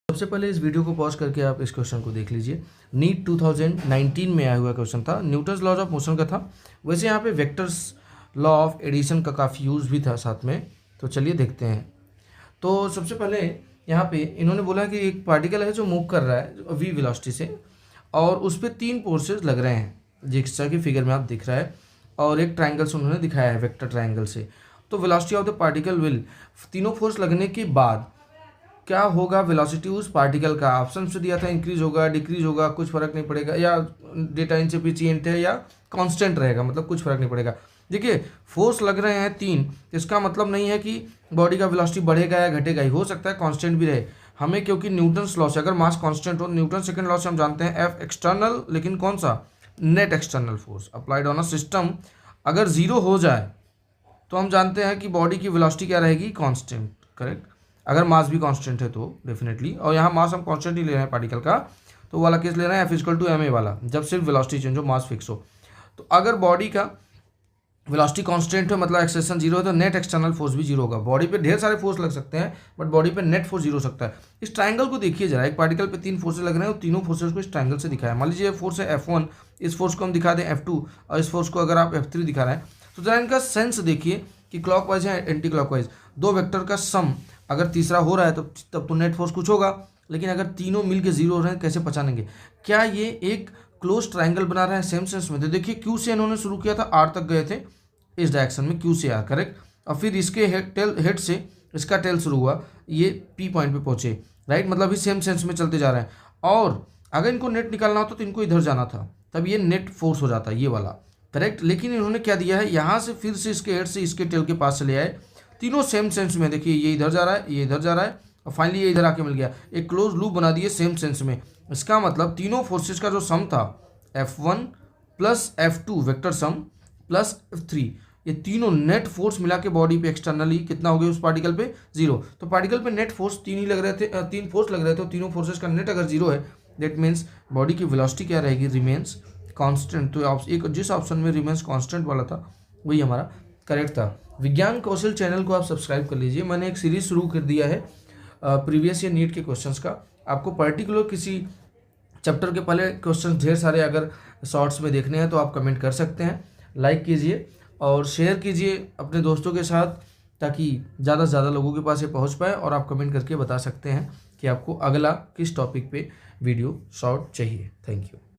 सबसे पहले इस वीडियो को पॉज करके आप इस क्वेश्चन को देख लीजिए। नीट 2019 में आया हुआ क्वेश्चन था, न्यूटन्स लॉज ऑफ मोशन का था। वैसे यहाँ पे वेक्टर्स लॉ ऑफ एडिशन का काफ़ी यूज़ भी था साथ में, तो चलिए देखते हैं। तो सबसे पहले यहाँ पे इन्होंने बोला कि एक पार्टिकल है जो मूव कर रहा है वी वेलोसिटी से, और उस पर 3 फोर्सेज लग रहे हैं जैसा कि फिगर में आप दिख रहा है, और एक ट्राइंगल से उन्होंने दिखाया है वेक्टर ट्राइंगल से। तो velocity of the particle will, तीनों फोर्स लगने के बाद क्या होगा वेलोसिटी उस पार्टिकल का। ऑप्शन से दिया था इंक्रीज होगा, डिक्रीज होगा, कुछ फर्क नहीं पड़ेगा, या डेटा इनसेफिशिएंट है या कांस्टेंट रहेगा, मतलब कुछ फर्क नहीं पड़ेगा। देखिए फोर्स लग रहे हैं 3, इसका मतलब नहीं है कि बॉडी का वेलोसिटी बढ़ेगा या घटेगा, ही हो सकता है कांस्टेंट भी रहे हमें, क्योंकि न्यूटन्स लॉ से अगर मास कांस्टेंट हो, न्यूटन सेकंड लॉ से हम जानते हैं एफ एक्सटर्नल, लेकिन कौन सा, net external force applied on a system अगर 0 हो जाए तो हम जानते हैं कि बॉडी की वेलोसिटी क्या रहेगी, कांस्टेंट। करेक्ट, अगर मास भी कांस्टेंट है तो डेफिनेटली, और यहाँ मास हम कांस्टेंट ही ले रहे हैं पार्टिकल का, तो वाला केस ले रहे हैं F equal to M A वाला, जब सिर्फ वेलोसिटी चेंज हो, मास फिक्स हो। तो अगर बॉडी का वेलोसिटी कांस्टेंट है, मतलब एक्सेलेरेशन 0 है, तो नेट एक्सटर्नल फोर्स भी 0 होगा। बॉडी पे ढेर सारे फोर्स लग सकते हैं, बट बॉडी पे नेट फोर्स 0 हो सकता है। इस ट्राइंगल को देखिए जरा, एक पार्टिकल पे 3 फोर्सेज लग रहे हैं और तीनों फोर्सेज को इस ट्राइंगल से दिखाया है। मान लीजिए फोर्स है F1, इस फोर्स को हम दिखा दें F2, और इस फोर्स को अगर आप F3 दिखा रहे हैं, तो जरा इनका सेंस देखिए कि क्लॉकवाइज है एंटी क्लॉकवाइज, दो वेक्टर का सम अगर तीसरा हो रहा है तो तब तो नेट फोर्स कुछ होगा, लेकिन अगर तीनों मिलके 0 हो रहे हैं कैसे पहचानेंगे। क्या ये एक क्लोज ट्राइंगल बना रहा है सेम सेंस में। तो देखिए क्यू से इन्होंने शुरू किया था, आर तक गए थे इस डायरेक्शन में, क्यू से आर, करेक्ट, और फिर इसके हेड से इसका टेल शुरू हुआ, ये पी पॉइंट पे पहुंचे, राइट, मतलब इस सेम सेंस में चलते जा रहे हैं। और अगर इनको नेट निकालना होता तो इनको इधर जाना था, तब ये नेट फोर्स हो जाता ये वाला, करेक्ट। लेकिन इन्होंने क्या दिया है, यहाँ से फिर से इसके हेड से इसके टेल के पास चले आए, तीनों सेम सेंस में। देखिए ये इधर जा रहा है, ये इधर जा रहा है, और फाइनली ये इधर आके मिल गया, एक क्लोज लूप बना दिए सेम सेंस में। इसका मतलब तीनों फोर्सेस का जो सम था F1 plus F2 vector sum plus F3, ये तीनों नेट फोर्स मिला के बॉडी पे एक्सटर्नली कितना हो गया उस पार्टिकल पे, 0। तो पार्टिकल पे नेट फोर्स 3 ही लग रहे थे, 3 फोर्स लग रहे थे, तीनों फोर्सेस का नेट अगर 0 है, दैट मीन्स बॉडी की वेलोसिटी क्या रहेगी, रिमेन्स कांस्टेंट। तो एक जिस ऑप्शन में रिमेन्स कांस्टेंट वाला था वही हमारा करेक्ट था। विज्ञान कौशल चैनल को आप सब्सक्राइब कर लीजिए, मैंने एक सीरीज शुरू कर दिया है प्रीवियस ईयर नीट के क्वेश्चंस का। आपको पर्टिकुलर किसी चैप्टर के पहले क्वेश्चन ढेर सारे अगर शॉर्ट्स में देखने हैं तो आप कमेंट कर सकते हैं, लाइक कीजिए और शेयर कीजिए अपने दोस्तों के साथ, ताकि ज़्यादा से ज़्यादा लोगों के पास ये पहुंच पाए। और आप कमेंट करके बता सकते हैं कि आपको अगला किस टॉपिक पे वीडियो शॉर्ट चाहिए। Thank you.